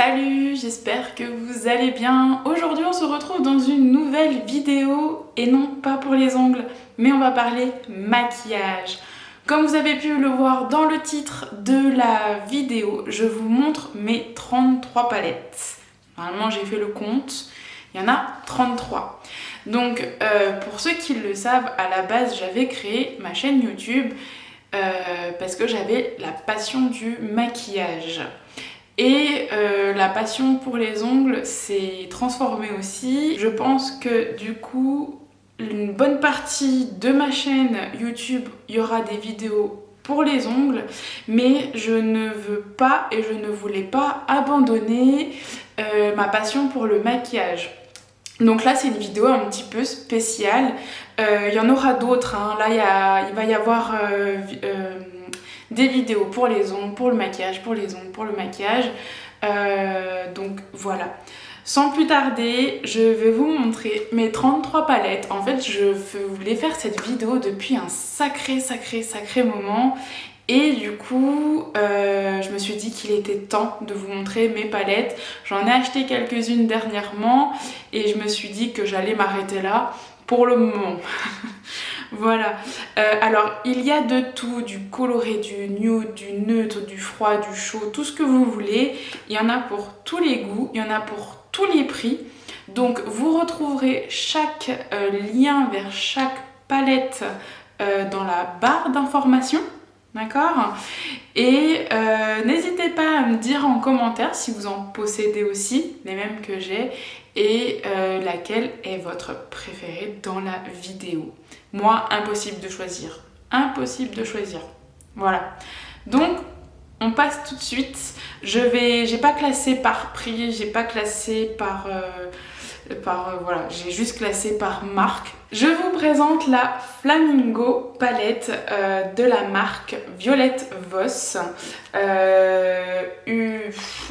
Salut, j'espère que vous allez bien. Aujourd'hui on se retrouve dans une nouvelle vidéo et non pas pour les ongles, mais on va parler maquillage. Comme vous avez pu le voir dans le titre de la vidéo, je vous montre mes 33 palettes. Normalement j'ai fait le compte, il y en a 33. Donc pour ceux qui le savent, à la base j'avais créé ma chaîne YouTube parce que j'avais la passion du maquillage. Et la passion pour les ongles s'est transformée aussi. Je pense que du coup, une bonne partie de ma chaîne YouTube, il y aura des vidéos pour les ongles, mais je ne veux pas et je ne voulais pas abandonner ma passion pour le maquillage. Donc là c'est une vidéo un petit peu spéciale, il y en aura d'autres, hein. Là il va y avoir des vidéos pour les ongles, pour le maquillage, pour les ongles, pour le maquillage, donc voilà. Sans plus tarder, je vais vous montrer mes 33 palettes. En fait je voulais faire cette vidéo depuis un sacré moment. Et du coup, je me suis dit qu'il était temps de vous montrer mes palettes. J'en ai acheté quelques-unes dernièrement et je me suis dit que j'allais m'arrêter là pour le moment. Voilà. Alors, il y a de tout, du coloré, du nude, du neutre, du froid, du chaud, tout ce que vous voulez. Il y en a pour tous les goûts, il y en a pour tous les prix. Donc, vous retrouverez chaque lien vers chaque palette dans la barre d'informations. D'accord? Et n'hésitez pas à me dire en commentaire si vous en possédez aussi, les mêmes que j'ai, et laquelle est votre préférée dans la vidéo. Moi, impossible de choisir. Impossible de choisir. Voilà. Donc, on passe tout de suite. J'ai pas classé par prix, j'ai pas classé par... voilà, j'ai juste classé par marque. Je vous présente la Flamingo palette de la marque Violette Voss. Elle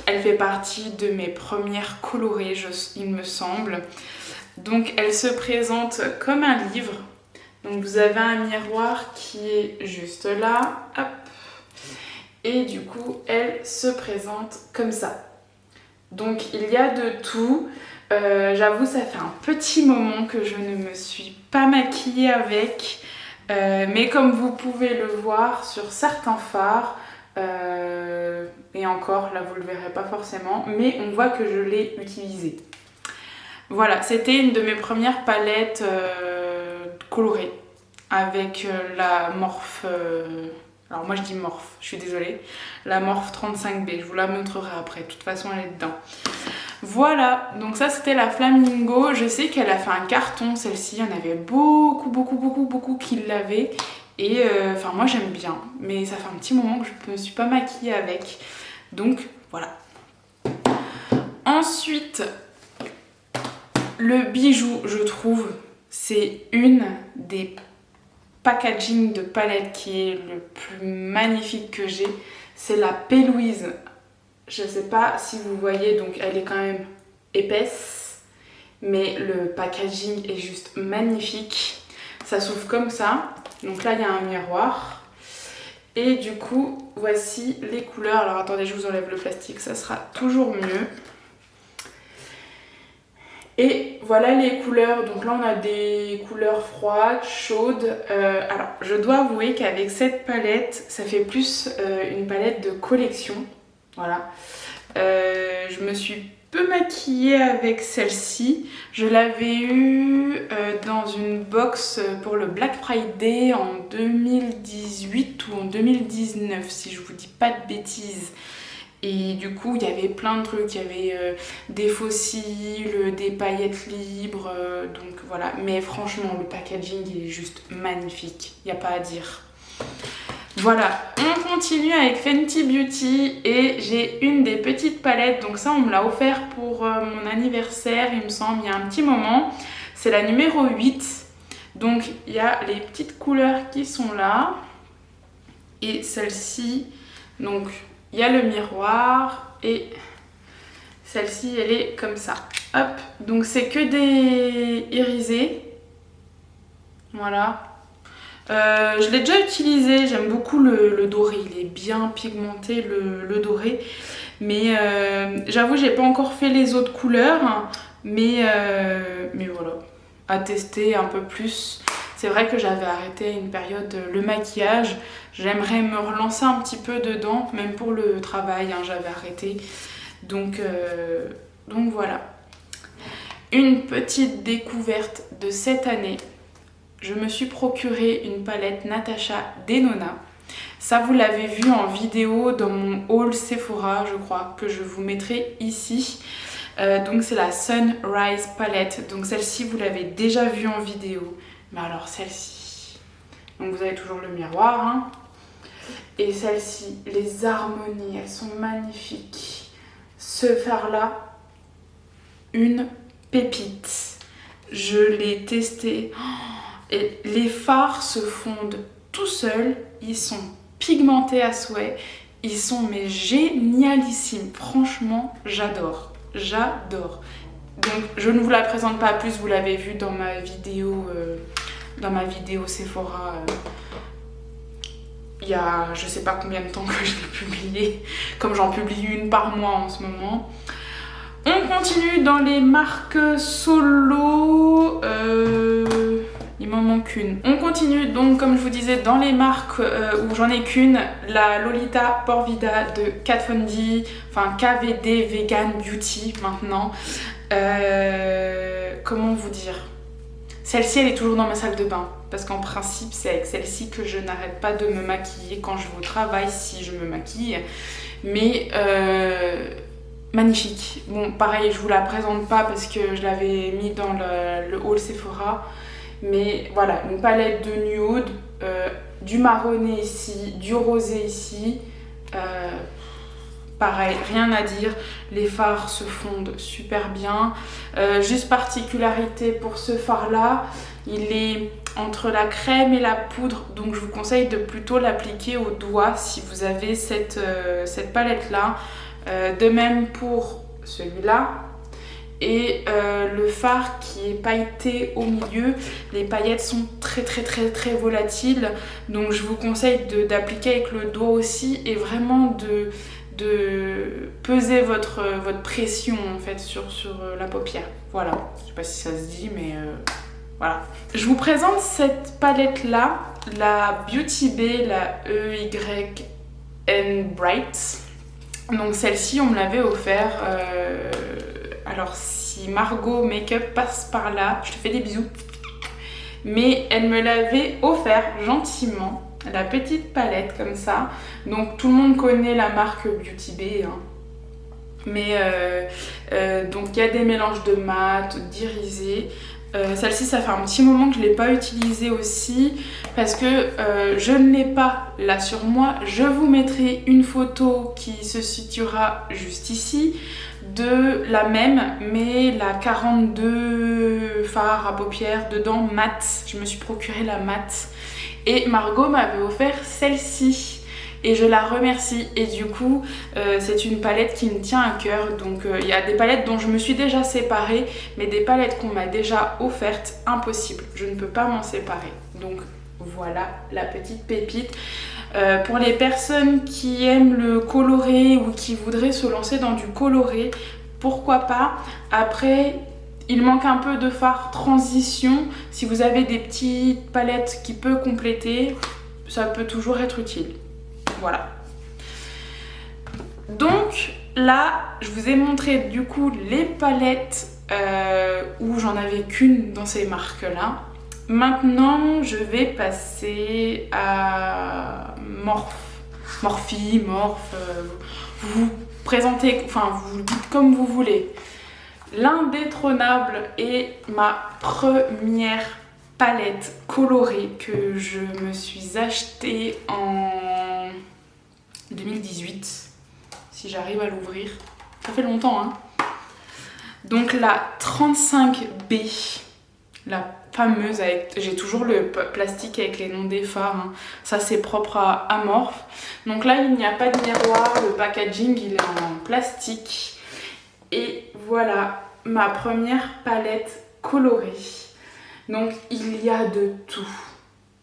fait partie de mes premières colorées, il me semble. Donc elle se présente comme un livre. Donc vous avez un miroir qui est juste là. Hop. Et du coup, elle se présente comme ça. Donc il y a de tout. J'avoue, ça fait un petit moment que je ne me suis pas maquillée avec, mais comme vous pouvez le voir sur certains fards, et encore, là vous le verrez pas forcément, mais on voit que je l'ai utilisée. Voilà, c'était une de mes premières palettes colorées avec la Morphe... alors moi je dis Morphe, je suis désolée, la Morphe 35B, je vous la montrerai après, de toute façon elle est dedans. Voilà, donc ça c'était la Flamingo. Je sais qu'elle a fait un carton celle-ci, il y en avait beaucoup qui l'avaient. Et enfin moi j'aime bien, mais ça fait un petit moment que je ne me suis pas maquillée avec. Donc voilà. Ensuite, le bijou, je trouve, c'est une des packaging de palette qui est le plus magnifique que j'ai. C'est la P. Louise. Je sais pas si vous voyez, donc elle est quand même épaisse, mais le packaging est juste magnifique. Ça s'ouvre comme ça, donc là il y a un miroir. Et du coup, voici les couleurs. Alors attendez, je vous enlève le plastique, ça sera toujours mieux. Et voilà les couleurs, donc là on a des couleurs froides, chaudes. Alors je dois avouer qu'avec cette palette, ça fait plus une palette de collection. Voilà, je me suis peu maquillée avec celle-ci. Je l'avais eue dans une box pour le Black Friday en 2018 ou en 2019 si je vous dis pas de bêtises. Et du coup il y avait plein de trucs, il y avait des fossiles, des paillettes libres, donc voilà. Mais franchement le packaging il est juste magnifique, il n'y a pas à dire. Voilà, on continue avec Fenty Beauty et j'ai une des petites palettes, donc ça on me l'a offert pour mon anniversaire il me semble, il y a un petit moment. C'est la numéro 8, donc il y a les petites couleurs qui sont là et celle-ci, donc il y a le miroir et celle-ci elle est comme ça. Hop, donc c'est que des irisés, voilà. Je l'ai déjà utilisé, j'aime beaucoup le doré, il est bien pigmenté le doré. Mais j'avoue, j'ai pas encore fait les autres couleurs, mais voilà, à tester un peu plus. C'est vrai que j'avais arrêté à une période le maquillage. J'aimerais me relancer un petit peu dedans, même pour le travail, hein, j'avais arrêté. Donc voilà. Une petite découverte de cette année. Je me suis procuré une palette Natasha Denona. Ça, vous l'avez vu en vidéo dans mon haul Sephora, je crois, que je vous mettrai ici. Donc c'est la Sunrise Palette. Donc celle-ci, vous l'avez déjà vue en vidéo. Mais alors celle-ci, donc vous avez toujours le miroir, hein. Et celle-ci, les harmonies, elles sont magnifiques. Ce fard-là, une pépite. Je l'ai testé. Et les fards se fondent tout seuls. Ils sont pigmentés à souhait. Ils sont mais génialissimes. Franchement, j'adore. J'adore. Donc je ne vous la présente pas plus, vous l'avez vu dans ma vidéo Sephora. Il y a je sais pas combien de temps que je l'ai publiée, comme j'en publie une par mois en ce moment. On continue dans les marques solo. Il m'en manque une. On continue donc, comme je vous disais, dans les marques où j'en ai qu'une, la Lolita Porvida de Kat Von D, enfin KVD Vegan Beauty maintenant. Comment vous dire? Celle-ci, elle est toujours dans ma salle de bain. Parce qu'en principe, c'est avec celle-ci que je n'arrête pas de me maquiller quand je vais au travail, si je me maquille. Mais magnifique. Bon, pareil, je vous la présente pas parce que je l'avais mis dans le haul Sephora. Mais voilà, une palette de nude, du marronné ici, du rosé ici. Pareil, rien à dire, les fards se fondent super bien. Juste particularité pour ce fard là, il est entre la crème et la poudre, donc je vous conseille de plutôt l'appliquer au doigt si vous avez cette palette là. De même pour celui-là. Et le fard qui est pailleté au milieu, les paillettes sont très volatiles, donc je vous conseille d'appliquer avec le doigt aussi et vraiment de peser votre pression en fait sur la paupière. Voilà, je sais pas si ça se dit, mais voilà. Je vous présente cette palette là, la Beauty Bay, la EYN Bright. Donc celle-ci, on me l'avait offert. Alors si Margot Makeup passe par là, je te fais des bisous. Mais elle me l'avait offert gentiment, la petite palette comme ça. Donc tout le monde connaît la marque Beauty Bay, hein. Mais donc il y a des mélanges de mat, d'irisé. Celle-ci, ça fait un petit moment que je ne l'ai pas utilisée aussi parce que je ne l'ai pas là sur moi. Je vous mettrai une photo qui se situera juste ici de la même, mais la 42 fard à paupières dedans mat. Je me suis procuré la mat et Margot m'avait offert celle-ci. Et je la remercie et du coup c'est une palette qui me tient à cœur. Donc il y a des palettes dont je me suis déjà séparée, mais des palettes qu'on m'a déjà offertes, impossible, je ne peux pas m'en séparer. Donc voilà la petite pépite. Pour les personnes qui aiment le coloré ou qui voudraient se lancer dans du coloré, pourquoi pas. Après, il manque un peu de fard transition. Si vous avez des petites palettes qui peuvent compléter, ça peut toujours être utile. Voilà. Donc là, je vous ai montré du coup les palettes où j'en avais qu'une dans ces marques-là. Maintenant, je vais passer à Morphe. Vous présentez, enfin vous le dites comme vous voulez. L'indétrônable est ma première palette colorée que je me suis achetée en 2018, si j'arrive à l'ouvrir. Ça fait longtemps, hein. Donc la 35B, la fameuse avec... J'ai toujours le plastique avec les noms des fards, hein. Ça c'est propre à Morphe. Donc là il n'y a pas de miroir, le packaging il est en plastique. Et voilà ma première palette colorée. Donc il y a de tout.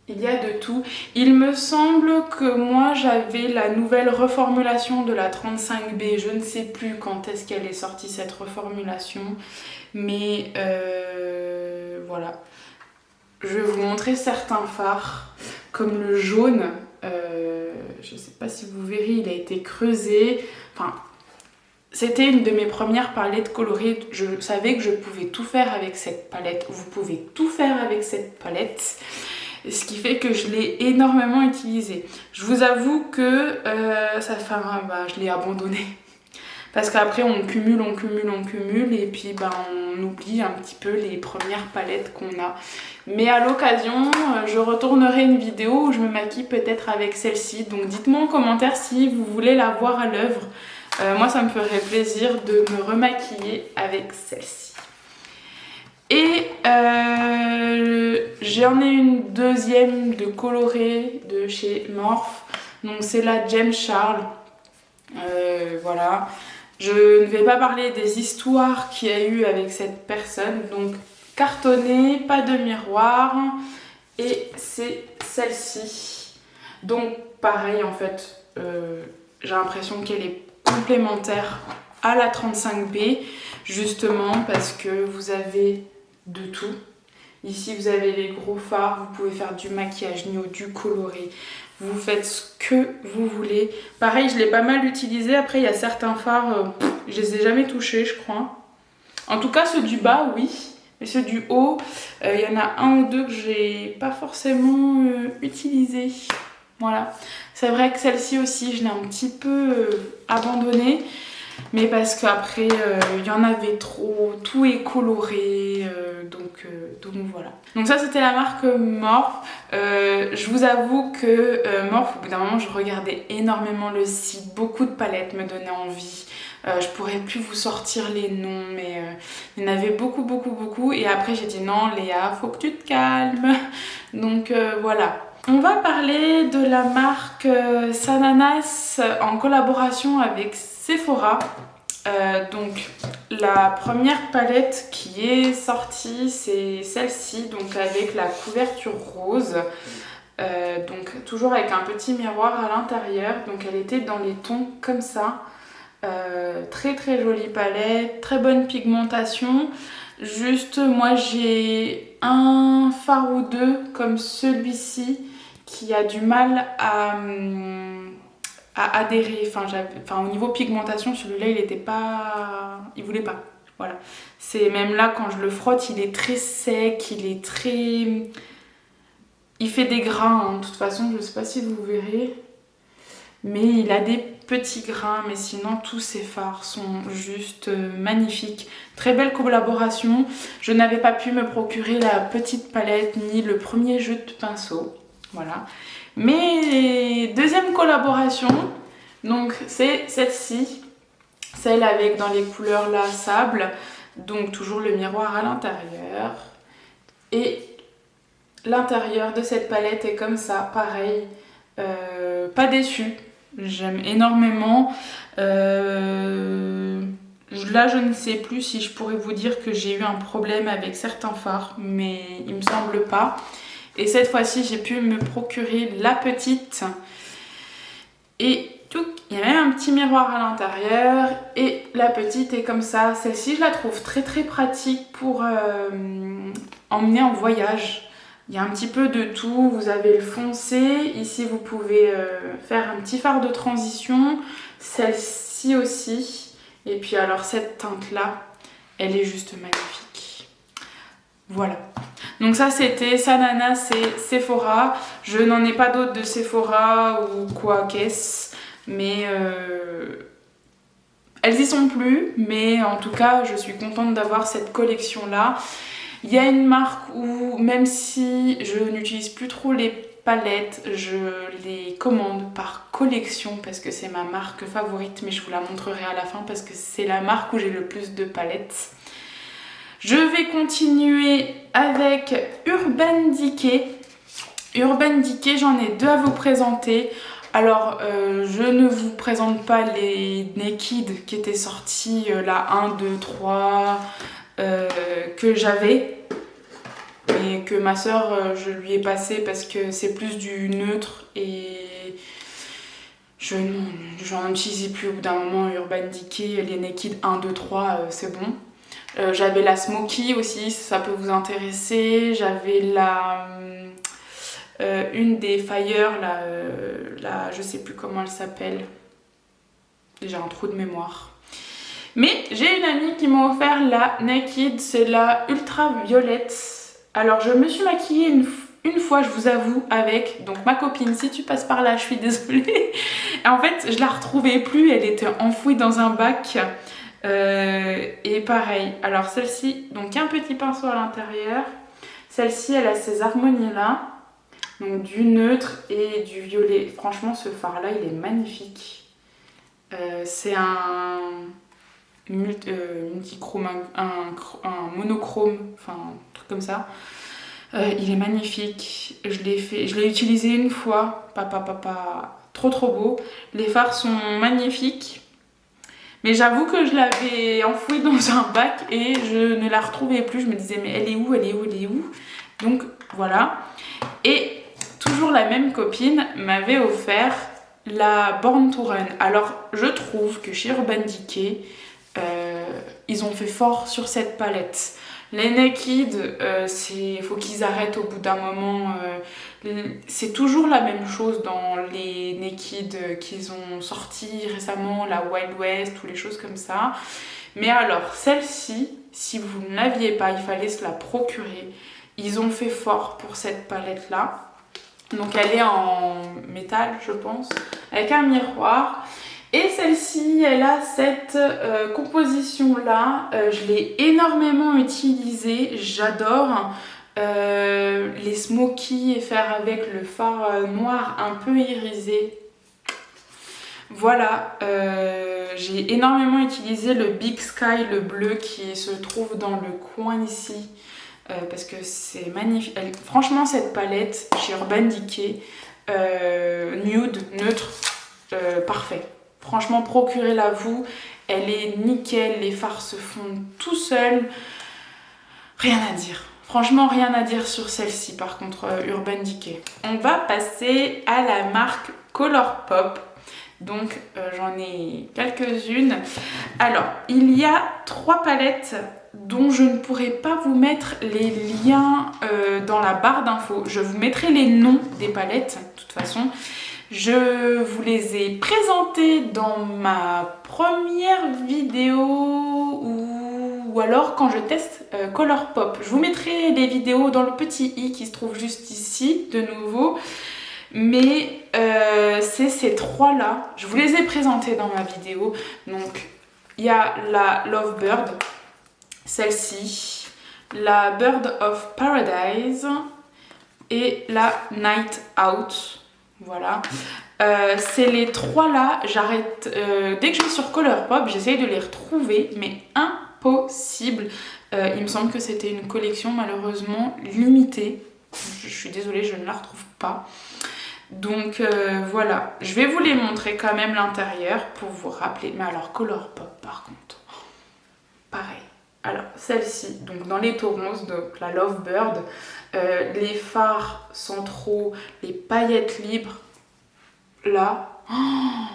Il y a de tout. Il me semble que moi j'avais la nouvelle reformulation de la 35B. Je ne sais plus quand est-ce qu'elle est sortie cette reformulation. Mais voilà. Je vais vous montrer certains fards. Comme le jaune. Je ne sais pas si vous verrez, il a été creusé. Enfin, c'était une de mes premières palettes colorées. Je savais que je pouvais tout faire avec cette palette. Vous pouvez tout faire avec cette palette. Ce qui fait que je l'ai énormément utilisée. Je vous avoue que je l'ai abandonnée. Parce qu'après on cumule et puis on oublie un petit peu les premières palettes qu'on a. Mais à l'occasion, je retournerai une vidéo où je me maquille peut-être avec celle-ci. Donc dites-moi en commentaire si vous voulez la voir à l'œuvre. Moi ça me ferait plaisir de me remaquiller avec celle-ci. Et j'en ai une deuxième de colorée de chez Morphe. Donc c'est la James Charles. Voilà. Je ne vais pas parler des histoires qu'il y a eu avec cette personne. Donc cartonné, pas de miroir. Et c'est celle-ci. Donc pareil en fait, j'ai l'impression qu'elle est complémentaire à la 35B. Justement parce que vous avez de tout. Ici vous avez les gros fards, vous pouvez faire du maquillage nude, du coloré, vous faites ce que vous voulez. Pareil, je l'ai pas mal utilisé. Après il y a certains fards, je les ai jamais touchés je crois. En tout cas ceux du bas oui, mais ceux du haut, il y en a un ou deux que j'ai pas forcément utilisé. Voilà, c'est vrai que celle-ci aussi je l'ai un petit peu abandonnée. Mais parce qu'après, il y en avait trop, tout est coloré, donc voilà. Donc ça c'était la marque Morphe. Je vous avoue que Morphe, au bout d'un moment je regardais énormément le site, beaucoup de palettes me donnaient envie. Je pourrais plus vous sortir les noms, mais il y en avait beaucoup. Et après j'ai dit non Léa, faut que tu te calmes. Donc voilà. On va parler de la marque Sananas en collaboration avec Sephora. Donc la première palette qui est sortie c'est celle-ci, donc avec la couverture rose, donc toujours avec un petit miroir à l'intérieur. Donc elle était dans les tons comme ça, très jolie palette, très bonne pigmentation. Juste moi j'ai un fard ou deux comme celui-ci qui a du mal à adhérer. Enfin, au niveau pigmentation, celui-là, il voulait pas. Voilà. C'est même là, quand je le frotte, il est très sec, il fait des grains, hein. De toute façon, je sais pas si vous verrez. Mais il a des petits grains, mais sinon, tous ces fards sont juste magnifiques. Très belle collaboration. Je n'avais pas pu me procurer la petite palette, ni le premier jeu de pinceau. Voilà. Mais deuxième collaboration, donc c'est celle-ci, celle avec dans les couleurs là sable, donc toujours le miroir à l'intérieur. Et l'intérieur de cette palette est comme ça, pareil, pas déçue, j'aime énormément. Là je ne sais plus si je pourrais vous dire que j'ai eu un problème avec certains fards, mais il me semble pas. Et cette fois-ci, j'ai pu me procurer la petite. Et tout, il y a même un petit miroir à l'intérieur. Et la petite est comme ça. Celle-ci, je la trouve très pratique pour emmener en voyage. Il y a un petit peu de tout. Vous avez le foncé. Ici, vous pouvez faire un petit fard de transition. Celle-ci aussi. Et puis alors, cette teinte-là, elle est juste magnifique. Voilà. Donc ça c'était Sananas et Sephora. Je n'en ai pas d'autres de Sephora ou quoi qu'est-ce. Mais elles y sont plus. Mais en tout cas je suis contente d'avoir cette collection là. Il y a une marque où même si je n'utilise plus trop les palettes, je les commande par collection parce que c'est ma marque favorite. Mais je vous la montrerai à la fin parce que c'est la marque où j'ai le plus de palettes. Je vais continuer avec Urban Decay. Urban Decay, j'en ai deux à vous présenter. Alors, je ne vous présente pas les Naked qui étaient sortis, la 1, 2, 3, que j'avais. mais que ma soeur, je lui ai passé parce que c'est plus du neutre et j'en utilisais plus au bout d'un moment. Urban Decay, les Naked 1, 2, 3, c'est bon. J'avais la Smoky aussi, ça peut vous intéresser. J'avais une des Fire, je sais plus comment elle s'appelle. J'ai un trou de mémoire. Mais j'ai une amie qui m'a offert la Naked, c'est la Ultra Violette. Alors je me suis maquillée une fois, je vous avoue, avec. Donc ma copine, si tu passes par là, je suis désolée. En fait, je la retrouvais plus, elle était enfouie dans un bac. Et pareil, alors celle-ci, donc un petit pinceau à l'intérieur. Celle-ci, elle a ces harmonies là, donc du neutre et du violet. Franchement, ce fard là, il est magnifique. C'est un multichrome, un monochrome, enfin un truc comme ça. Il est magnifique. Je l'ai utilisé une fois, pas trop beau. Les fards sont magnifiques. Mais j'avoue que je l'avais enfouie dans un bac et je ne la retrouvais plus. Je me disais mais elle est où? Donc voilà. Et toujours la même copine m'avait offert la Born to Run. Alors je trouve que chez Urban Decay, ils ont fait fort sur cette palette. Les Naked, faut qu'ils arrêtent au bout d'un moment. C'est toujours la même chose dans les Naked qu'ils ont sortis récemment, la Wild West ou les choses comme ça. Mais alors, celle-ci, si vous ne l'aviez pas, il fallait se la procurer. Ils ont fait fort pour cette palette-là. Donc elle est en métal, je pense, avec un miroir. Et celle-ci, elle a cette composition-là. Je l'ai énormément utilisée, j'adore. Les smoky et faire avec le fard noir un peu irisé. Voilà, j'ai énormément utilisé le Big Sky, le bleu qui se trouve dans le coin ici. Parce que c'est magnifique. Franchement, cette palette chez Urban Decay, nude, neutre, parfait. Franchement, procurez-la vous. Elle est nickel, les fards se font tout seuls. Rien à dire. Franchement, rien à dire sur celle-ci, par contre, Urban Decay. On va passer à la marque Colourpop. Donc, j'en ai quelques-unes. Alors, il y a 3 palettes dont je ne pourrai pas vous mettre les liens dans la barre d'infos. Je vous mettrai les noms des palettes, de toute façon. Je vous les ai présentées dans ma première vidéo ou alors quand je teste Colourpop. Je vous mettrai les vidéos dans le petit i qui se trouve juste ici, de nouveau. Mais c'est ces 3 là, je vous les ai présentés dans ma vidéo. Donc il y a la Lovebird, celle-ci, la Bird of Paradise et la Night Out. Voilà, c'est les 3 là. J'arrête dès que je vais sur Colourpop, j'essaye de les retrouver, mais impossible. Il me semble que c'était une collection malheureusement limitée. Je suis désolée, je ne la retrouve pas. Donc voilà, je vais vous les montrer quand même l'intérieur pour vous rappeler. Mais alors Colourpop par contre, pareil. Alors celle-ci, donc dans les taureaux, donc la Lovebird, les fards centraux, les paillettes libres, là, oh,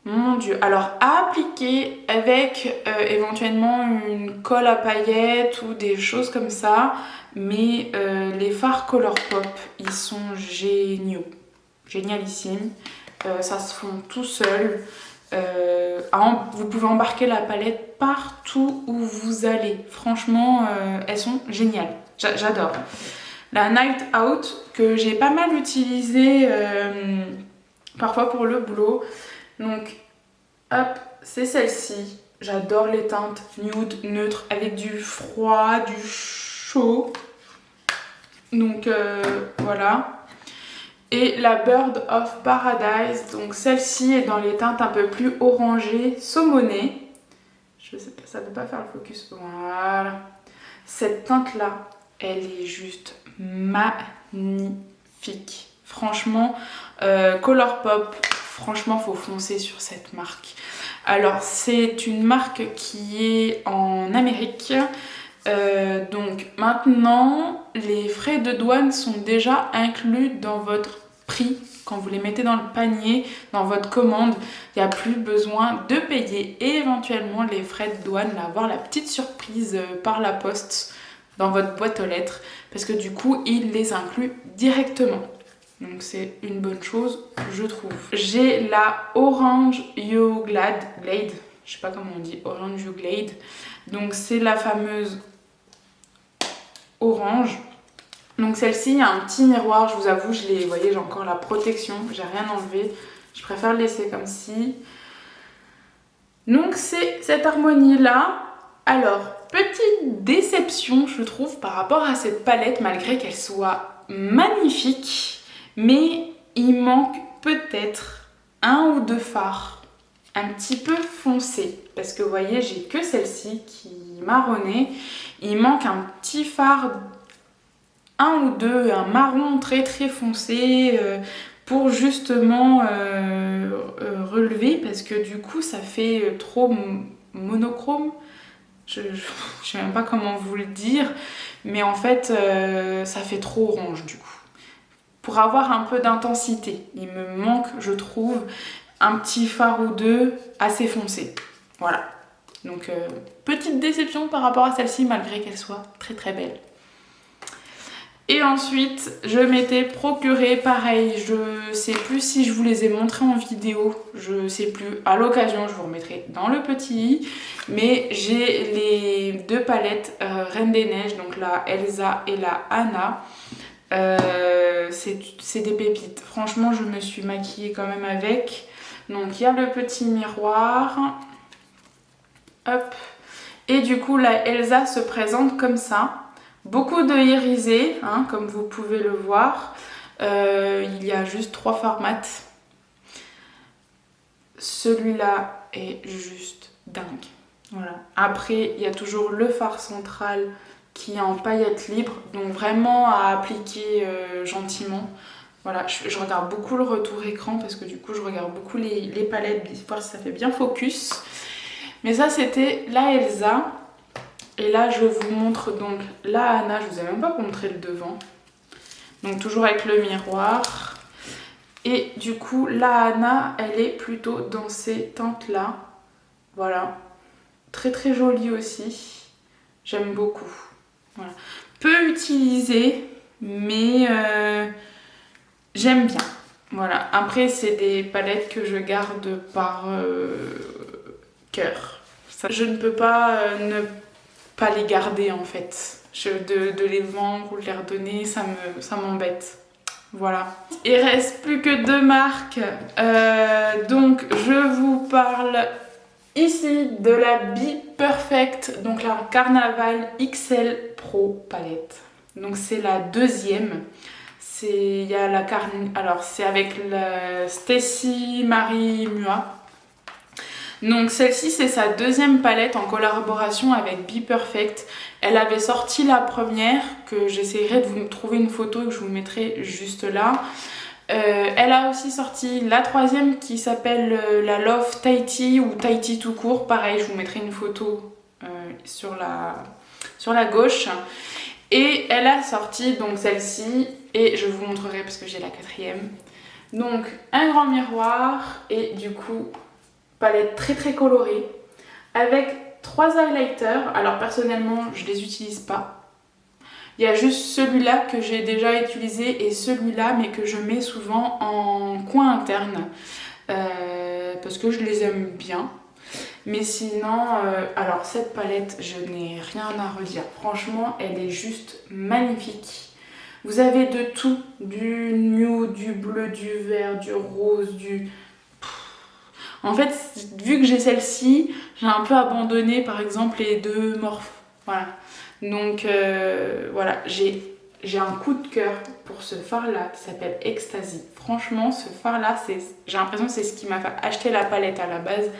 mon dieu. Alors à appliquer avec éventuellement une colle à paillettes ou des choses comme ça, mais les fards Colourpop, ils sont géniaux. Génialissime, ça se fond tout seul. Vous pouvez embarquer la palette partout où vous allez. Franchement, elles sont géniales. J'adore. La Night Out que j'ai pas mal utilisée parfois pour le boulot. Donc, hop, c'est celle-ci. J'adore les teintes nude, neutres, avec du froid, du chaud. Donc voilà. Et la Bird of Paradise, donc celle-ci est dans les teintes un peu plus orangées, saumonées. Je sais pas, ça ne peut pas faire le focus. Voilà. Cette teinte-là, elle est juste magnifique. Franchement, Colourpop, franchement, faut foncer sur cette marque. Alors, c'est une marque qui est en Amérique. Donc maintenant, les frais de douane sont déjà inclus dans votre prix. Quand vous les mettez dans le panier, dans votre commande, il n'y a plus besoin de payer et éventuellement les frais de douane, avoir la petite surprise par la poste dans votre boîte aux lettres parce que du coup, il les inclut directement. Donc c'est une bonne chose, je trouve. J'ai la Orange You Glade, je sais pas comment on dit, Orange You Glade. Donc c'est la fameuse orange. Donc celle-ci, il y a un petit miroir, je vous avoue, vous voyez, j'ai encore la protection, j'ai rien enlevé. Je préfère le laisser comme ci. Donc c'est cette harmonie-là. Alors, petite déception, je trouve, par rapport à cette palette, malgré qu'elle soit magnifique, mais il manque peut-être un ou deux fards un petit peu foncés. Parce que vous voyez, j'ai que celle-ci qui est marronnée. Il manque un petit fard, un ou deux, un marron très très foncé pour justement relever parce que du coup ça fait trop monochrome. Je sais même pas comment vous le dire, mais en fait ça fait trop orange du coup. Pour avoir un peu d'intensité, il me manque, je trouve, un petit fard ou deux assez foncé. Voilà. Donc petite déception par rapport à celle-ci malgré qu'elle soit très très belle. Et ensuite, je m'étais procuré, pareil, je sais plus si je vous les ai montrés en vidéo, je sais plus, à l'occasion je vous remettrai dans le petit i, mais j'ai les deux palettes Reine des Neiges, donc la Elsa et la Anna. C'est des pépites, franchement je me suis maquillée quand même avec. Donc il y a le petit miroir, hop, et du coup la Elsa se présente comme ça. Beaucoup de irisé, hein, comme vous pouvez le voir. Il y a juste 3 formats. Celui-là est juste dingue. Voilà. Après, il y a toujours le fard central qui est en paillettes libres. Donc vraiment à appliquer gentiment. Voilà, je regarde beaucoup le retour écran parce que du coup je regarde beaucoup les palettes, voir si ça fait bien focus. Mais ça c'était la Elsa. Et là, je vous montre donc la Anna. Je vous ai même pas montré le devant. Donc toujours avec le miroir. Et du coup, la Anna, elle est plutôt dans ces teintes-là. Voilà. Très très jolie aussi. J'aime beaucoup. Voilà. Peu utilisée, mais j'aime bien. Voilà. Après, c'est des palettes que je garde par cœur. Je ne peux pas pas les garder en fait. De les vendre ou de les redonner, ça m'embête. Voilà. Il reste plus que 2 marques. Donc je vous parle ici de la Be Perfect, donc la Carnaval XL Pro palette. Donc c'est la deuxième. Il y a la alors c'est avec la Stacy Marie Mua. Donc celle-ci c'est sa deuxième palette en collaboration avec Be Perfect. Elle avait sorti la première que j'essaierai de vous trouver une photo et que je vous mettrai juste là. Elle a aussi sorti la troisième qui s'appelle la Love Tahiti ou Tahiti tout court. Pareil, je vous mettrai une photo sur la gauche. Et elle a sorti donc celle-ci et je vous montrerai parce que j'ai la quatrième. Donc un grand miroir et du coup palette très très colorée avec 3 highlighters. Alors personnellement je les utilise pas. Il y a juste celui-là que j'ai déjà utilisé et celui-là mais que je mets souvent en coin interne parce que je les aime bien. Mais sinon, alors cette palette je n'ai rien à redire. Franchement elle est juste magnifique. Vous avez de tout, du nude, du bleu, du vert, du rose, du... En fait, vu que j'ai celle-ci, j'ai un peu abandonné par exemple les deux morphes. Voilà. Donc voilà, j'ai un coup de cœur pour ce fard-là qui s'appelle Ecstasy. Franchement, ce fard-là, j'ai l'impression que c'est ce qui m'a fait acheter la palette à la base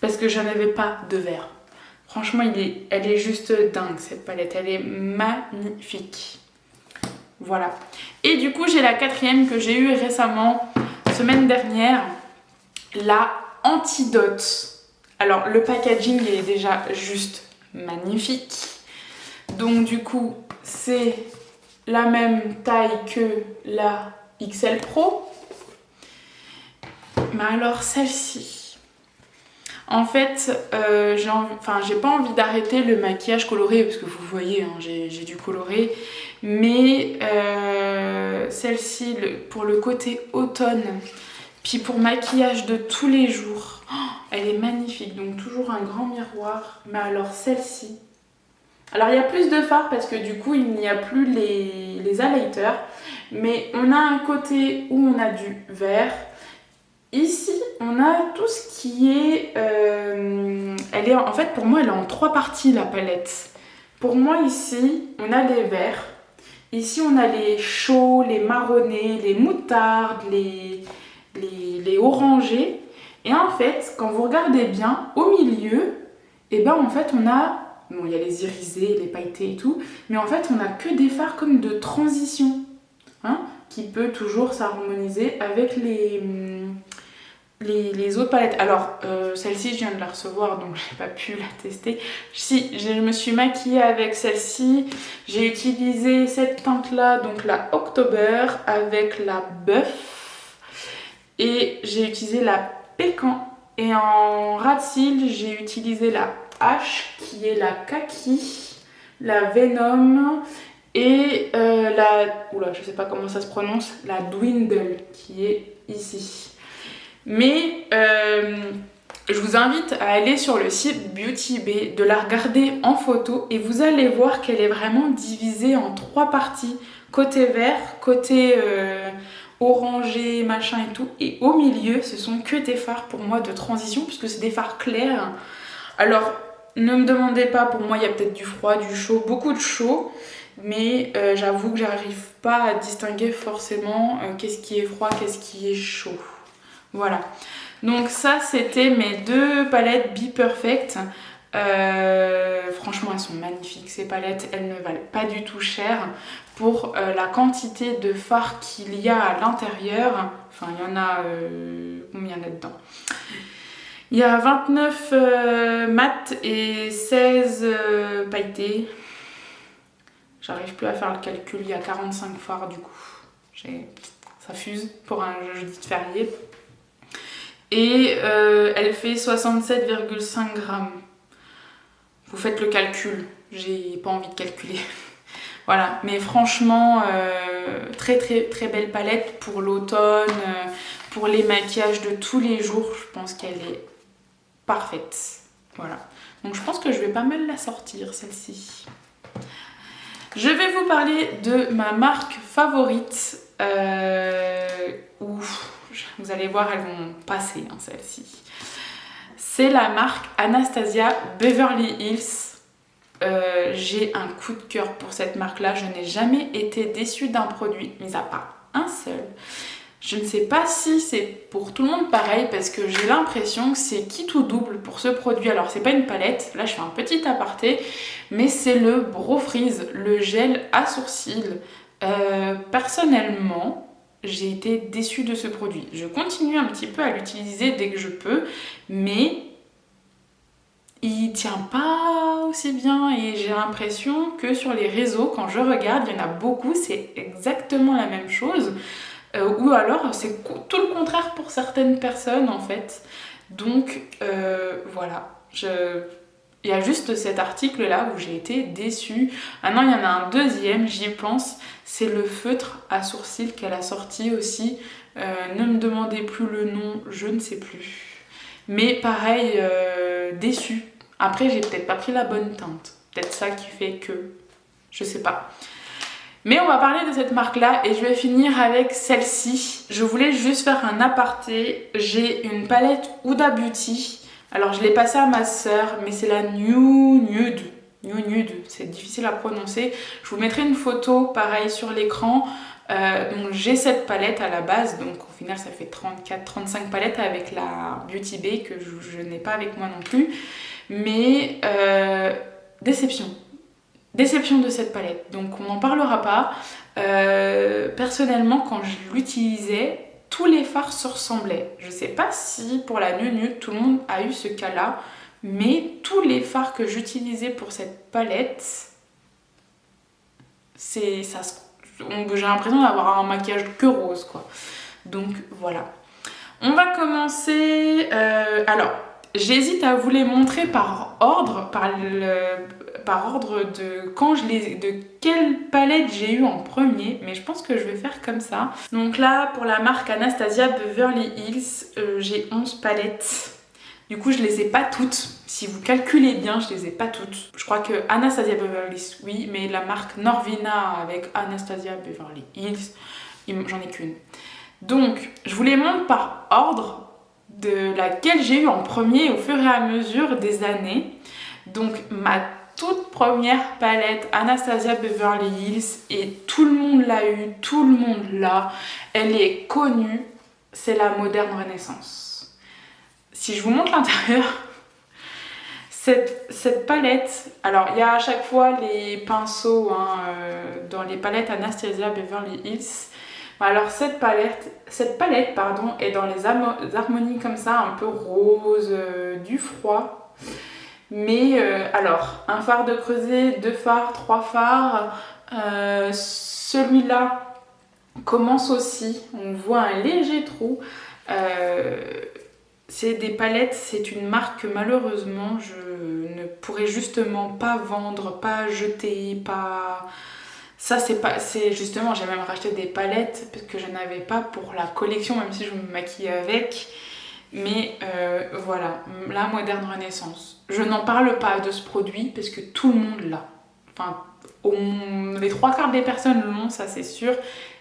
parce que je n'avais pas de vert. Franchement, elle est juste dingue cette palette, elle est magnifique. Voilà. Et du coup, j'ai la quatrième que j'ai eue récemment, semaine dernière, la Antidote. Alors le packaging est déjà juste magnifique. Donc du coup, c'est la même taille que la XL Pro. Mais alors celle-ci, en fait, j'ai pas envie d'arrêter le maquillage coloré parce que vous voyez, hein, j'ai dû colorer. Mais celle-ci, pour le côté automne, puis pour maquillage de tous les jours, elle est magnifique. Donc toujours un grand miroir. Mais alors celle-ci, alors il y a plus de fards parce que du coup il n'y a plus les highlighters. Mais on a un côté où on a du vert. Ici, on a tout ce qui est... en fait, pour moi, elle est en 3 parties, la palette. Pour moi, ici, on a les verts. Ici, on a les chauds, les marronnés, les moutardes, les orangés. Et en fait, quand vous regardez bien, au milieu, et ben en fait, on a... Bon, il y a les irisés, les pailletés et tout. Mais en fait, on a que des fards comme de transition. Hein, qui peut toujours s'harmoniser avec les autres palettes. Alors celle-ci je viens de la recevoir donc j'ai pas pu la tester. Si, je me suis maquillée avec celle-ci, j'ai utilisé cette teinte là, donc la October avec la Buff, et j'ai utilisé la Pécan, et en ras de cils j'ai utilisé la H qui est la Kaki, la Venom et je sais pas comment ça se prononce, la Dwindle qui est ici. Mais je vous invite à aller sur le site Beauty Bay, de la regarder en photo et vous allez voir qu'elle est vraiment divisée en 3 parties. Côté vert, côté orangé, machin et tout. Et au milieu, ce sont que des fards pour moi de transition puisque c'est des fards clairs. Alors, ne me demandez pas, pour moi il y a peut-être du froid, du chaud, beaucoup de chaud. Mais j'avoue que j'arrive pas à distinguer forcément qu'est-ce qui est froid, qu'est-ce qui est chaud. Voilà. Donc ça, c'était mes 2 palettes Be Perfect. Franchement, elles sont magnifiques ces palettes. Elles ne valent pas du tout cher pour la quantité de fard qu'il y a à l'intérieur. Enfin, il y en a... combien là-dedans ? Il y a 29 mat et 16 pailletés. J'arrive plus à faire le calcul, il y a 45 fards du coup. Ça fuse pour un jeudi de férié. Et elle fait 67,5 grammes. Vous faites le calcul, j'ai pas envie de calculer. Voilà, mais franchement, très très très belle palette pour l'automne, pour les maquillages de tous les jours. Je pense qu'elle est parfaite. Voilà, donc je pense que je vais pas mal la sortir celle-ci. Je vais vous parler de ma marque favorite où vous allez voir, elles vont passer celle-ci. C'est la marque Anastasia Beverly Hills. J'ai un coup de cœur pour cette marque-là. Je n'ai jamais été déçue d'un produit, mis à part un seul. Je ne sais pas si c'est pour tout le monde pareil parce que j'ai l'impression que c'est quitte ou double pour ce produit. Alors c'est pas une palette, là je fais un petit aparté, mais c'est le Brow Freeze, le gel à sourcils. Personnellement, j'ai été déçue de ce produit. Je continue un petit peu à l'utiliser dès que je peux, mais il tient pas aussi bien et j'ai l'impression que sur les réseaux, quand je regarde, il y en a beaucoup, c'est exactement la même chose. Ou alors c'est tout le contraire pour certaines personnes en fait. Donc voilà, il y a juste cet article là où j'ai été déçue. Maintenant il y en a un deuxième, j'y pense, c'est le feutre à sourcils qu'elle a sorti aussi. Ne me demandez plus le nom, je ne sais plus. Mais pareil, déçue. Après j'ai peut-être pas pris la bonne teinte, peut-être ça qui fait que, je sais pas. Mais on va parler de cette marque-là et je vais finir avec celle-ci. Je voulais juste faire un aparté. J'ai une palette Huda Beauty. Alors je l'ai passée à ma sœur, mais c'est la New Nude. New Nude, c'est difficile à prononcer. Je vous mettrai une photo pareil sur l'écran. Donc j'ai cette palette à la base. Donc au final ça fait 34-35 palettes avec la Beauty Bay que je n'ai pas avec moi non plus. Mais déception. Déception de cette palette, donc on n'en parlera pas. Personnellement, quand je l'utilisais, tous les fards se ressemblaient. Je sais pas si pour la New Nude, tout le monde a eu ce cas-là, mais tous les fards que j'utilisais pour cette palette j'ai l'impression d'avoir un maquillage que rose quoi. Donc voilà. On va commencer. Alors, j'hésite à vous les montrer par ordre, par ordre de quelle palette j'ai eu en premier, mais je pense que je vais faire comme ça. Donc là, pour la marque Anastasia Beverly Hills, j'ai 11 palettes. Du coup, je les ai pas toutes. Si vous calculez bien, je les ai pas toutes. Je crois que Anastasia Beverly Hills, oui, mais la marque Norvina avec Anastasia Beverly Hills, j'en ai qu'une. Donc, je vous les montre par ordre de laquelle j'ai eu en premier au fur et à mesure des années. Donc, ma toute première palette Anastasia Beverly Hills, et tout le monde l'a eu, tout le monde l'a, elle est connue, c'est la Moderne Renaissance. Si je vous montre l'intérieur, cette palette, alors il y a à chaque fois les pinceaux dans les palettes Anastasia Beverly Hills. Alors cette palette est dans les harmonies comme ça, un peu rose, du froid. Mais alors, un fard de creuset, 2 fards, 3 fards. Celui-là commence aussi, on voit un léger trou. C'est des palettes, c'est une marque que malheureusement je ne pourrais justement pas vendre, pas jeter, pas... Ça c'est justement, j'ai même racheté des palettes parce que je n'avais pas pour la collection, même si je me maquille avec. Mais voilà, la Moderne Renaissance. Je n'en parle pas de ce produit parce que tout le monde l'a. Enfin, les 3/4 des personnes l'ont, ça c'est sûr.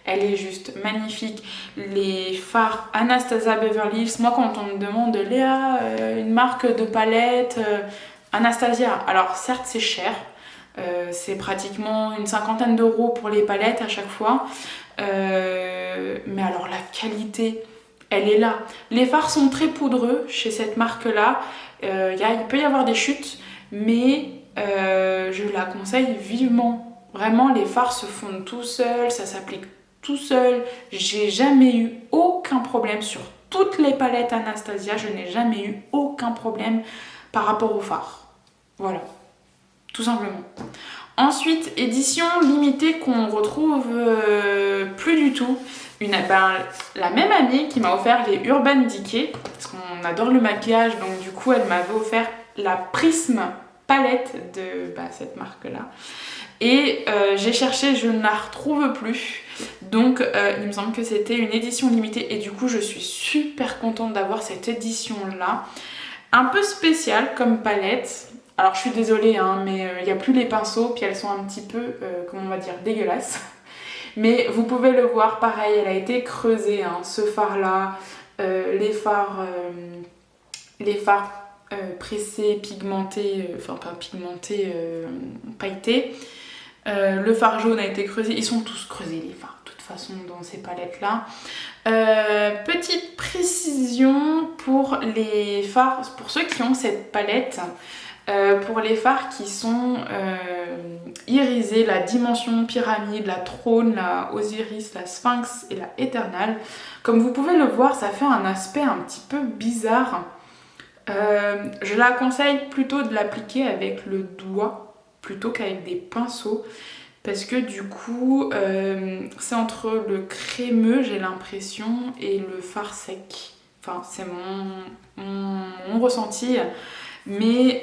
Elle est juste magnifique. Les fards Anastasia Beverly Hills, moi quand on me demande Léa, une marque de palette, Anastasia. Alors certes c'est cher, c'est pratiquement une 50aine d'euros pour les palettes à chaque fois. Mais alors la qualité, elle est là. Les fards sont très poudreux chez cette marque-là. Il peut y avoir des chutes, mais je la conseille vivement. Vraiment, les fards se fondent tout seuls, ça s'applique tout seul. J'ai jamais eu aucun problème sur toutes les palettes Anastasia. Je n'ai jamais eu aucun problème par rapport aux fards. Voilà, tout simplement. Ensuite, édition limitée qu'on retrouve plus du tout. La même année qui m'a offert les Urban Decay, parce qu'on adore le maquillage, donc du coup elle m'avait offert la Prisme palette de cette marque-là. Et j'ai cherché, je ne la retrouve plus. Donc il me semble que c'était une édition limitée et du coup je suis super contente d'avoir cette édition-là. Un peu spéciale comme palette. Alors je suis désolée, mais il n'y a plus les pinceaux, puis elles sont un petit peu, comment on va dire, dégueulasses. Mais vous pouvez le voir, pareil, elle a été creusée, ce fard-là, les fards pressés, pigmentés, enfin pas pigmentés, pailletés. Le fard jaune a été creusé, ils sont tous creusés les fards, de toute façon, dans ces palettes-là. Petite précision pour les fards, pour ceux qui ont cette palette, pour les fards qui sont irisés, la dimension pyramide, la trône, la Osiris, la Sphinx et la éternelle. Comme vous pouvez le voir, ça fait un aspect un petit peu bizarre. Je la conseille plutôt de l'appliquer avec le doigt plutôt qu'avec des pinceaux. Parce que du coup, c'est entre le crémeux, j'ai l'impression, et le fard sec. Enfin, c'est mon ressenti. Mais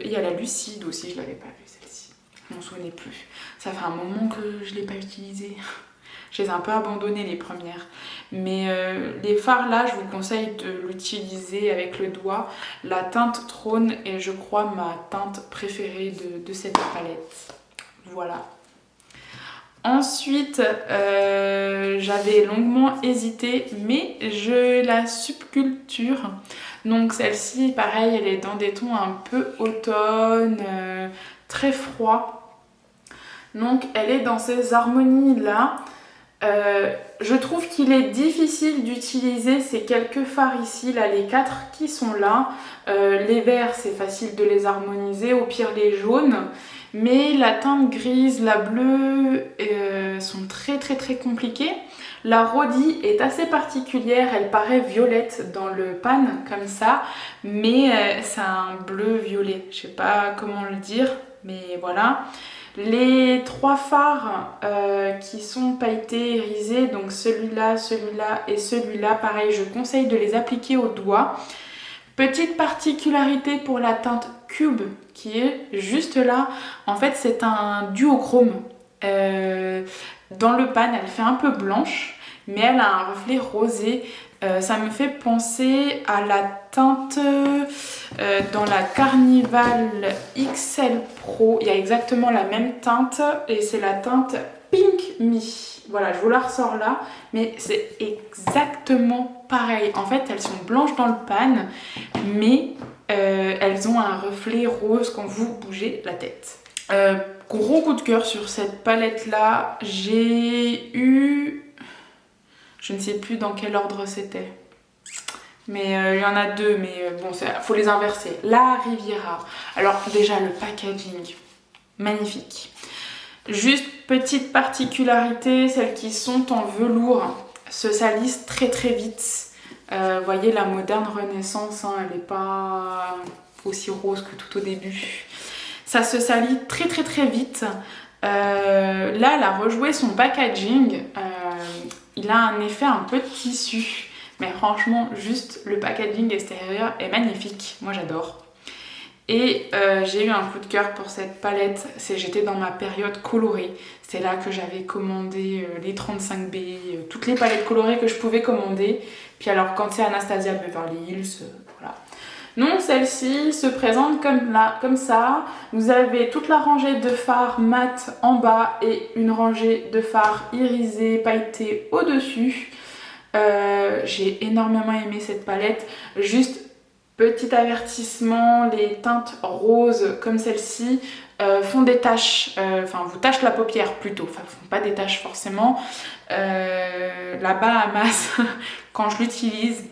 il y a la lucide aussi, je l'avais pas vue celle-ci. Je m'en souvenais plus. Ça fait un moment que je l'ai pas utilisée. Je les ai un peu abandonnées les premières. Mais les fards là, je vous conseille de l'utiliser avec le doigt. La teinte Trône est, je crois, ma teinte préférée de cette palette. Voilà. Ensuite, j'avais longuement hésité, mais je la subculture. Donc celle-ci, pareil, elle est dans des tons un peu automne, très froid. Donc elle est dans ces harmonies-là. Je trouve qu'il est difficile d'utiliser ces quelques fards ici, là, les 4 qui sont là. Les verts, c'est facile de les harmoniser, au pire les jaunes. Mais la teinte grise, la bleue sont très très très compliquées. La Rodi est assez particulière, elle paraît violette dans le pan comme ça, mais c'est un bleu violet, je sais pas comment le dire, mais voilà. Les 3 fards qui sont pailletés, irisés, donc celui-là, celui-là et celui-là, pareil, je conseille de les appliquer au doigt. Petite particularité pour la teinte Cube qui est juste là, en fait c'est un duochrome. Dans le pan, elle fait un peu blanche, mais elle a un reflet rosé. Ça me fait penser à la teinte dans la Carnival XL Pro. Il y a exactement la même teinte et c'est la teinte Pink Me. Voilà, je vous la ressors là, mais c'est exactement pareil. En fait, elles sont blanches dans le pan, mais elles ont un reflet rose quand vous bougez la tête. Gros coup de cœur sur cette palette là. J'ai eu... Je ne sais plus dans quel ordre c'était. Mais il y en a 2, mais bon, faut les inverser. La Riviera. Alors déjà, le packaging, magnifique. Juste petite particularité, celles qui sont en velours se salissent très très vite. Vous voyez, la moderne Renaissance, hein, elle n'est pas aussi rose que tout au début. Ça se salit très très très vite. Là, elle a rejoué son packaging. Il a un effet un peu de tissu. Mais franchement, juste le packaging extérieur est magnifique. Moi, j'adore. Et j'ai eu un coup de cœur pour cette palette. J'étais dans ma période colorée. C'est là que j'avais commandé les 35B, toutes les palettes colorées que je pouvais commander. Puis alors, quand c'est Anastasia Beverly Hills, voilà. Donc celle-ci se présente comme ça. Vous avez toute la rangée de fards mat en bas et une rangée de fards irisés, pailletés au-dessus. J'ai énormément aimé cette palette. Juste petit avertissement, les teintes roses comme celle-ci font des taches, enfin vous tachent la paupière plutôt, enfin font pas des taches forcément. La Bahamas, quand je l'utilisais,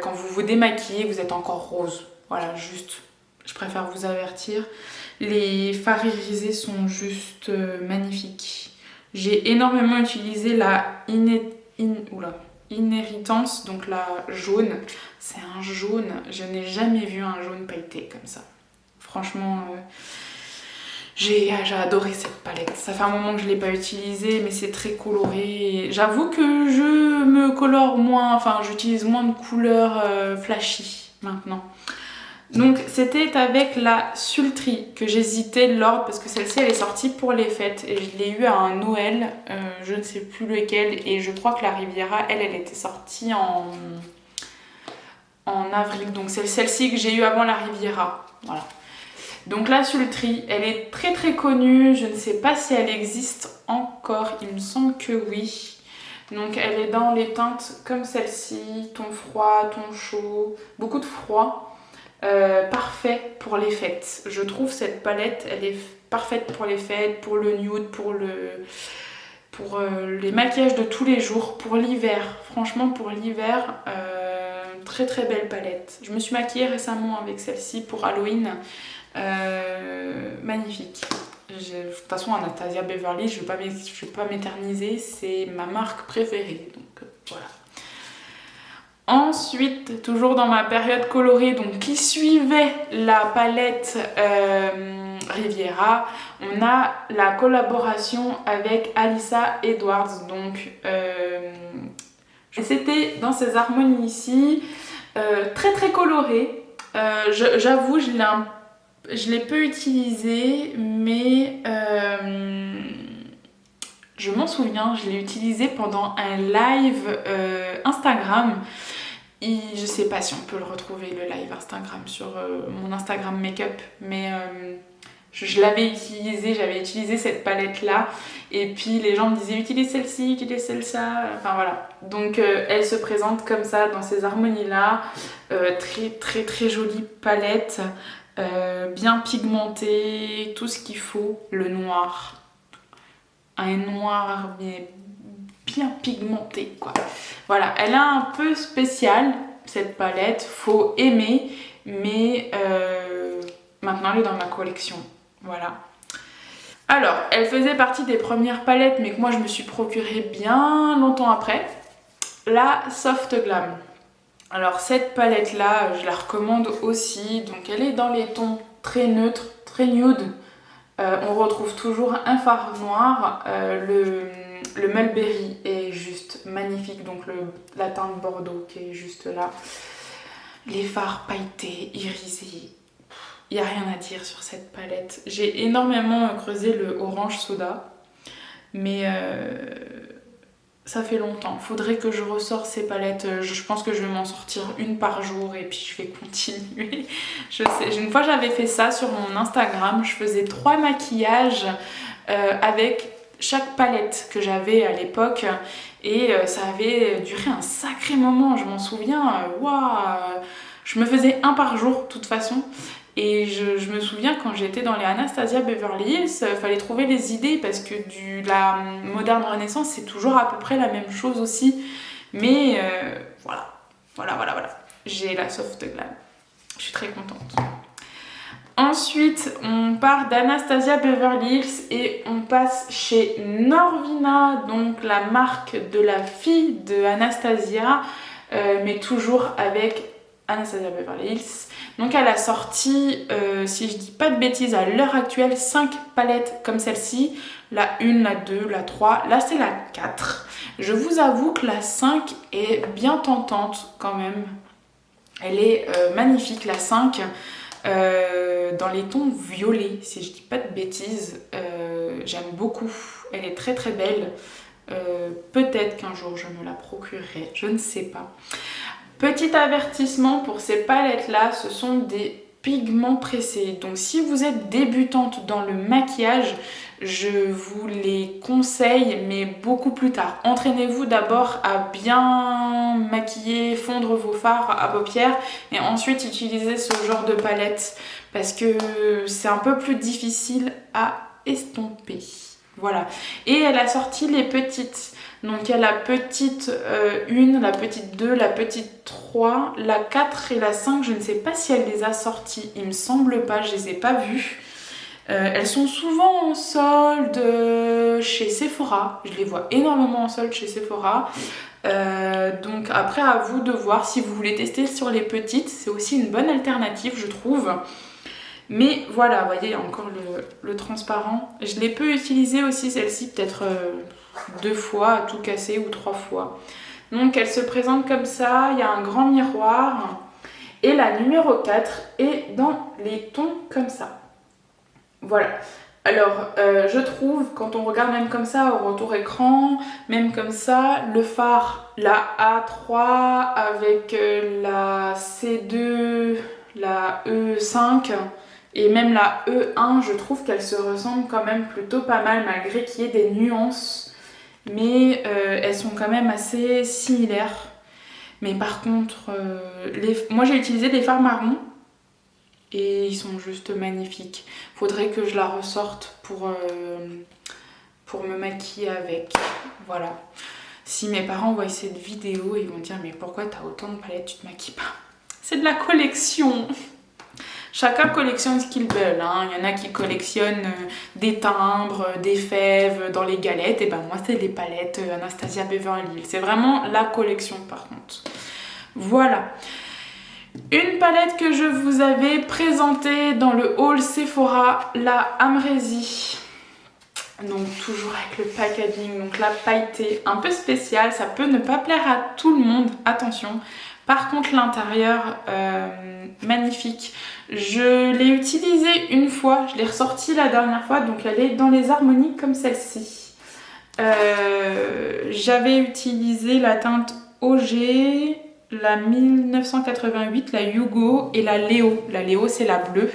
quand vous vous démaquillez, vous êtes encore rose. Voilà, juste, je préfère vous avertir. Les fards irisés sont juste magnifiques. J'ai énormément utilisé la Inheritance, donc la jaune. C'est un jaune, je n'ai jamais vu un jaune pailleté comme ça. Franchement, j'ai adoré cette palette. Ça fait un moment que je ne l'ai pas utilisée, mais c'est très coloré. J'avoue que je me colore moins, enfin j'utilise moins de couleurs flashy maintenant. Donc c'était avec la Sultry que j'hésitais l'ordre parce que celle-ci elle est sortie pour les fêtes et je l'ai eu à un Noël, je ne sais plus lequel, et je crois que la Riviera elle était sortie en avril, donc c'est celle-ci que j'ai eu avant la Riviera. Voilà. Donc la Sultry, elle est très très connue, je ne sais pas si elle existe encore, il me semble que oui. Donc elle est dans les teintes comme celle-ci, ton froid, ton chaud, beaucoup de froid. Parfait pour les fêtes. Je trouve cette palette, elle est parfaite pour les fêtes, pour le nude, pour les maquillages de tous les jours, pour l'hiver. Franchement, pour l'hiver, très très belle palette. Je me suis maquillée récemment avec celle-ci pour Halloween. Magnifique. De toute façon, Anastasia Beverly, je vais pas m'éterniser, c'est ma marque préférée. Donc voilà. Ensuite, toujours dans ma période colorée, donc qui suivait la palette Riviera, on a la collaboration avec Alyssa Edwards. Donc, c'était dans ces harmonies ici, très très colorées. J'avoue, je l'ai peu utilisé, mais je m'en souviens, je l'ai utilisé pendant un live Instagram. Et je sais pas si on peut le retrouver, le live Instagram, sur mon Instagram make-up, mais je l'avais utilisé, j'avais utilisé cette palette là, et puis les gens me disaient utilise celle-ci, utilise celle-là, enfin voilà. Donc elle se présente comme ça dans ces harmonies là, très très très jolie palette, bien pigmentée, tout ce qu'il faut, le noir, un noir bien pigmentée quoi. Voilà, elle est un peu spéciale cette palette, faut aimer, mais maintenant elle est dans ma collection. Voilà. Alors, elle faisait partie des premières palettes, mais que moi je me suis procurée bien longtemps après. La Soft Glam. Alors cette palette là, je la recommande aussi. Donc elle est dans les tons très neutres, Spray Nude, on retrouve toujours un fard noir. Le Mulberry est juste magnifique, donc la teinte Bordeaux qui est juste là. Les fards pailletés, irisés. Il n'y a rien à dire sur cette palette. J'ai énormément creusé le orange soda, mais ça fait longtemps. Faudrait que je ressors ces palettes. Je pense que je vais m'en sortir une par jour et puis je vais continuer. Je sais. Une fois j'avais fait ça sur mon Instagram. Je faisais 3 maquillages avec chaque palette que j'avais à l'époque. Et ça avait duré un sacré moment. Je m'en souviens. Waouh, je me faisais un par jour de toute façon. Et je me souviens quand j'étais dans les Anastasia Beverly Hills, fallait trouver les idées parce que la moderne renaissance c'est toujours à peu près la même chose aussi. Mais voilà. J'ai la soft glam. Je suis très contente. Ensuite, on part d'Anastasia Beverly Hills et on passe chez Norvina, donc la marque de la fille de Anastasia, mais toujours avec Anastasia Beverly Hills. Donc elle a sorti, si je dis pas de bêtises, à l'heure actuelle 5 palettes comme celle-ci. La 1, la 2, la 3, là c'est la 4. Je vous avoue que la 5 est bien tentante quand même. Elle est magnifique la 5, dans les tons violets, si je dis pas de bêtises. J'aime beaucoup, elle est très très belle. Peut-être qu'un jour je me la procurerai, je ne sais pas. Petit avertissement pour ces palettes là, ce sont des pigments pressés. Donc si vous êtes débutante dans le maquillage, je vous les conseille, mais beaucoup plus tard. Entraînez-vous d'abord à bien maquiller, fondre vos fards à paupières et ensuite utilisez ce genre de palette parce que c'est un peu plus difficile à estomper. Voilà. Et elle a sorti les petites. Donc il y a la petite 1, la petite 2, la petite 3, la 4 et la 5. Je ne sais pas si elle les a sorties. Il me semble pas, je les ai pas vues. Elles sont souvent en solde chez Sephora. Je les vois énormément en solde chez Sephora. Donc après à vous de voir si vous voulez tester sur les petites. C'est aussi une bonne alternative je trouve. Mais voilà, vous voyez encore le transparent. Je l'ai peu utilisé aussi celle-ci, peut-être 2 fois à tout casser ou 3 fois. Donc elle se présente comme ça, il y a un grand miroir. Et la numéro 4 est dans les tons comme ça. Voilà. Alors je trouve, quand on regarde même comme ça au retour écran, même comme ça, le phare, la A3 avec la C2, la E5 et même la E1, je trouve qu'elles se ressemblent quand même plutôt pas mal malgré qu'il y ait des nuances. Mais elles sont quand même assez similaires. Mais par contre, moi j'ai utilisé des fards marrons et ils sont juste magnifiques. Faudrait que je la ressorte pour me maquiller avec. Voilà. Si mes parents voient cette vidéo, ils vont dire mais pourquoi t'as autant de palettes, tu te maquilles pas? C'est de la collection. Chacun collectionne ce qu'il veut, hein. Il y en a qui collectionnent des timbres, des fèves dans les galettes. Et ben moi c'est les palettes Anastasia Beverly Hills. C'est vraiment la collection par contre. Voilà. Une palette que je vous avais présentée dans le haul Sephora, la Amrezy. Donc toujours avec le packaging, donc la pailletée, un peu spéciale. Ça peut ne pas plaire à tout le monde, attention. Par contre l'intérieur, magnifique. Je l'ai utilisée une fois, je l'ai ressortie la dernière fois, donc elle est dans les harmonies comme celle-ci. J'avais utilisé la teinte OG, la 1988, la Hugo et la Léo. La Léo c'est la bleue.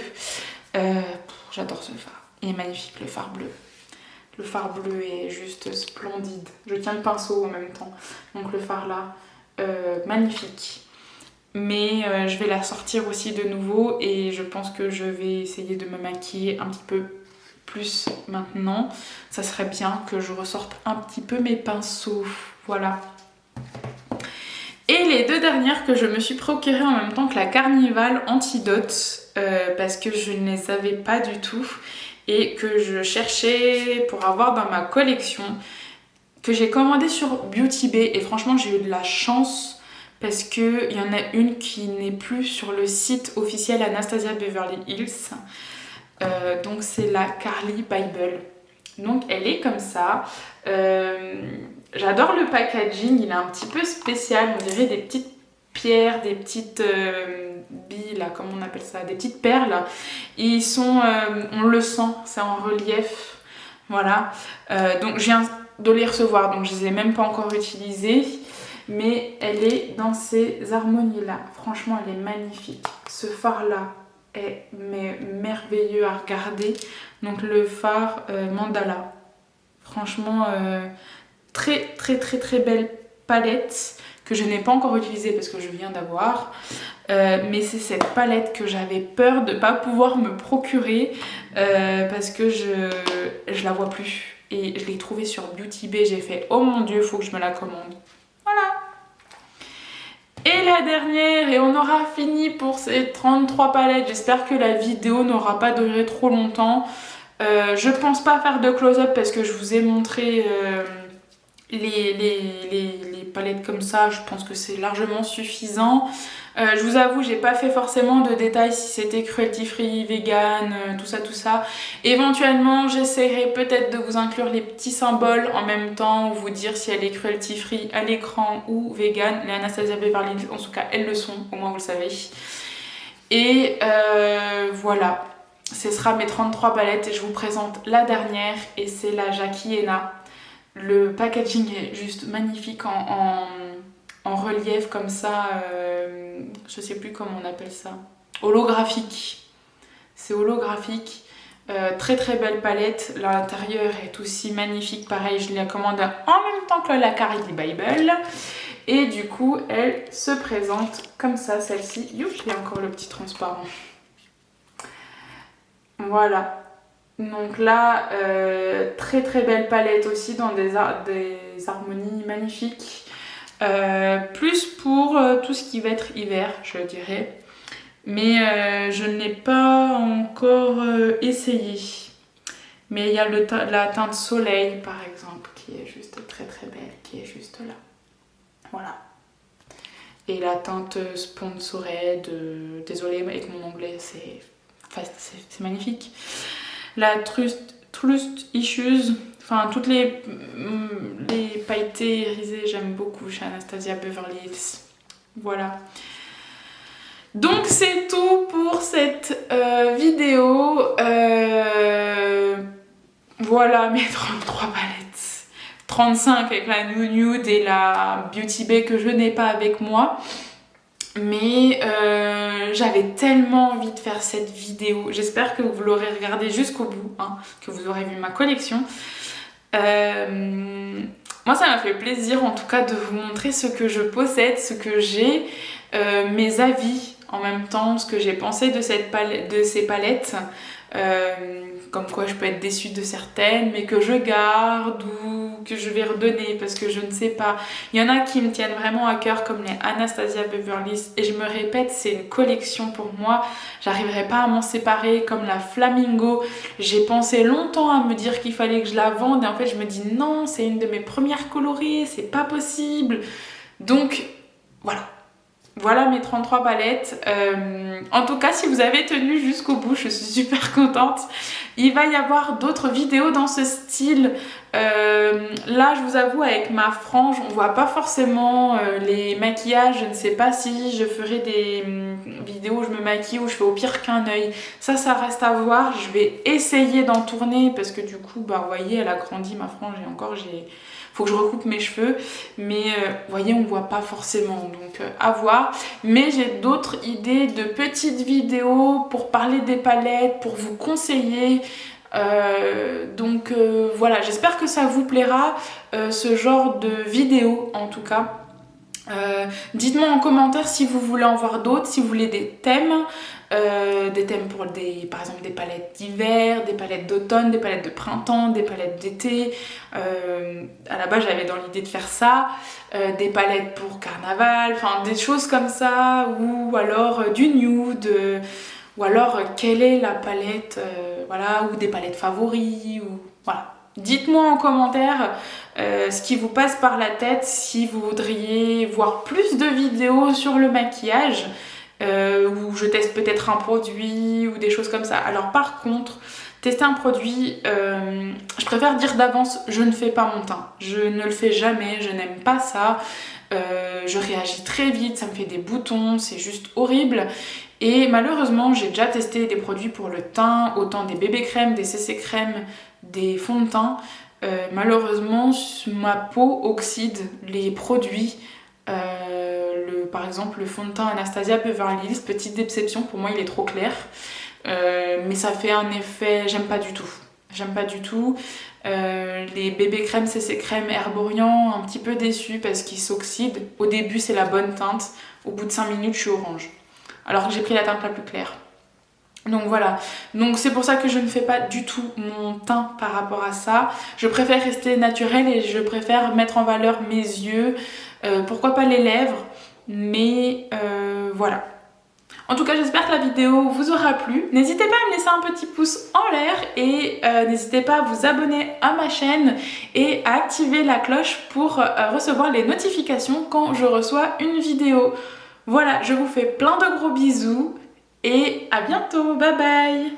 J'adore ce phare, il est magnifique le phare bleu. Le phare bleu est juste splendide. Je tiens le pinceau en même temps, donc le phare là, magnifique. Mais je vais la sortir aussi de nouveau et je pense que je vais essayer de me maquiller un petit peu plus maintenant. Ça serait bien que je ressorte un petit peu mes pinceaux, voilà. Et les 2 dernières que je me suis procurées en même temps que la Carnival Antidote parce que je ne les savais pas du tout et que je cherchais pour avoir dans ma collection, que j'ai commandé sur Beauty Bay et franchement j'ai eu de la chance. Parce qu'il y en a une qui n'est plus sur le site officiel Anastasia Beverly Hills. Donc c'est la Carli Bible. Donc elle est comme ça. J'adore le packaging, il est un petit peu spécial, on dirait des petites pierres, des petites billes, là, comment on appelle ça, des petites perles. Ils sont, on le sent, c'est en relief, voilà. Donc je viens de les recevoir, donc je les ai même pas encore utilisées, mais elle est dans ces harmonies-là. Franchement, elle est magnifique. Ce phare-là est merveilleux à regarder. Donc le phare mandala. Franchement, très belle palette que je n'ai pas encore utilisée parce que je viens d'avoir. Mais c'est cette palette que j'avais peur de ne pas pouvoir me procurer parce que je la vois plus. Et je l'ai trouvée sur Beauty Bay. J'ai fait oh mon dieu, faut que je me la commande. Voilà. Et la dernière, et on aura fini pour ces 33 palettes. J'espère que la vidéo n'aura pas duré trop longtemps. Je pense pas faire de close-up parce que je vous ai montré les palettes comme ça. Je pense que c'est largement suffisant. Je vous avoue, j'ai pas fait forcément de détails si c'était cruelty free, vegan, tout ça. Éventuellement, j'essaierai peut-être de vous inclure les petits symboles en même temps, ou vous dire si elle est cruelty free à l'écran ou vegan. Les Anastasia Beverly Hills, en tout cas, elles le sont, au moins vous le savez. Et voilà, ce sera mes 33 palettes et je vous présente la dernière et c'est la Jackie Aina. Le packaging est juste magnifique en relief comme ça, je sais plus comment on appelle ça, holographique. C'est holographique, très belle palette. L'intérieur est aussi magnifique, pareil je la commande en même temps que la Carli Bible. Et du coup elle se présente comme ça, celle-ci. Youp, il y a encore le petit transparent. Voilà. Donc là, très belle palette aussi dans des harmonies magnifiques. Plus pour tout ce qui va être hiver, je dirais. Mais je ne l'ai pas encore essayé. Mais il y a la teinte soleil par exemple, qui est juste très belle, qui est juste là. Voilà. Et la teinte Sponsored, désolée avec mon anglais, c'est magnifique. La Trust Issues, enfin toutes les pailletés irisées, j'aime beaucoup chez Anastasia Beverly Hills. Voilà. Donc c'est tout pour cette vidéo. Voilà mes 33 palettes. 35 avec la Nude et la Beauty Bay que je n'ai pas avec moi. Mais j'avais tellement envie de faire cette vidéo. J'espère que vous l'aurez regardée jusqu'au bout, hein, que vous aurez vu ma collection. Moi ça m'a fait plaisir en tout cas de vous montrer ce que je possède, ce que j'ai, mes avis en même temps, ce que j'ai pensé de ces palettes. Comme quoi je peux être déçue de certaines mais que je garde ou que je vais redonner parce que je ne sais pas. Il y en a qui me tiennent vraiment à cœur comme les Anastasia Beverly Hills et je me répète, c'est une collection pour moi, j'arriverai pas à m'en séparer. Comme la Flamingo, j'ai pensé longtemps à me dire qu'il fallait que je la vende et en fait je me dis non, c'est une de mes premières colorées, c'est pas possible. Donc voilà mes 33 palettes. En tout cas, si vous avez tenu jusqu'au bout, je suis super contente. Il va y avoir d'autres vidéos dans ce style. Là, je vous avoue, avec ma frange, on voit pas forcément les maquillages. Je ne sais pas si je ferai des vidéos où je me maquille ou je fais au pire qu'un œil. Ça reste à voir. Je vais essayer d'en tourner parce que du coup, bah, vous voyez, elle a grandi ma frange et encore, faut que je recoupe mes cheveux, mais vous voyez, on voit pas forcément, donc à voir. Mais j'ai d'autres idées de petites vidéos pour parler des palettes, pour vous conseiller. Donc voilà, j'espère que ça vous plaira, ce genre de vidéo en tout cas. Dites-moi en commentaire si vous voulez en voir d'autres, si vous voulez des thèmes pour par exemple des palettes d'hiver, des palettes d'automne, des palettes de printemps, des palettes d'été. À la base j'avais dans l'idée de faire ça, des palettes pour carnaval, enfin des choses comme ça, ou alors du nude, ou alors quelle est la palette, voilà, ou des palettes favoris, ou voilà. Dites-moi en commentaire ce qui vous passe par la tête, si vous voudriez voir plus de vidéos sur le maquillage. où je teste peut-être un produit ou des choses comme ça. Alors par contre, tester un produit, je préfère dire d'avance, je ne fais pas mon teint. Je ne le fais jamais, je n'aime pas ça. Je réagis très vite, ça me fait des boutons, c'est juste horrible. Et malheureusement, j'ai déjà testé des produits pour le teint, autant des bébés crèmes, des CC crèmes, des fonds de teint. Malheureusement, ma peau oxyde les produits. Par exemple, le fond de teint Anastasia Beverly Hills, petite déception, pour moi il est trop clair. Mais ça fait un effet, j'aime pas du tout. J'aime pas du tout. Les bébés crèmes, CC crème, Herborian, un petit peu déçue parce qu'ils s'oxydent. Au début, c'est la bonne teinte. Au bout de 5 minutes, je suis orange. Alors que j'ai pris la teinte la plus claire. Donc voilà. Donc c'est pour ça que je ne fais pas du tout mon teint par rapport à ça. Je préfère rester naturelle et je préfère mettre en valeur mes yeux. Pourquoi pas les lèvres. Mais voilà. En tout cas, j'espère que la vidéo vous aura plu. N'hésitez pas à me laisser un petit pouce en l'air et n'hésitez pas à vous abonner à ma chaîne et à activer la cloche pour recevoir les notifications quand je reçois une vidéo. Voilà, je vous fais plein de gros bisous et à bientôt. Bye bye!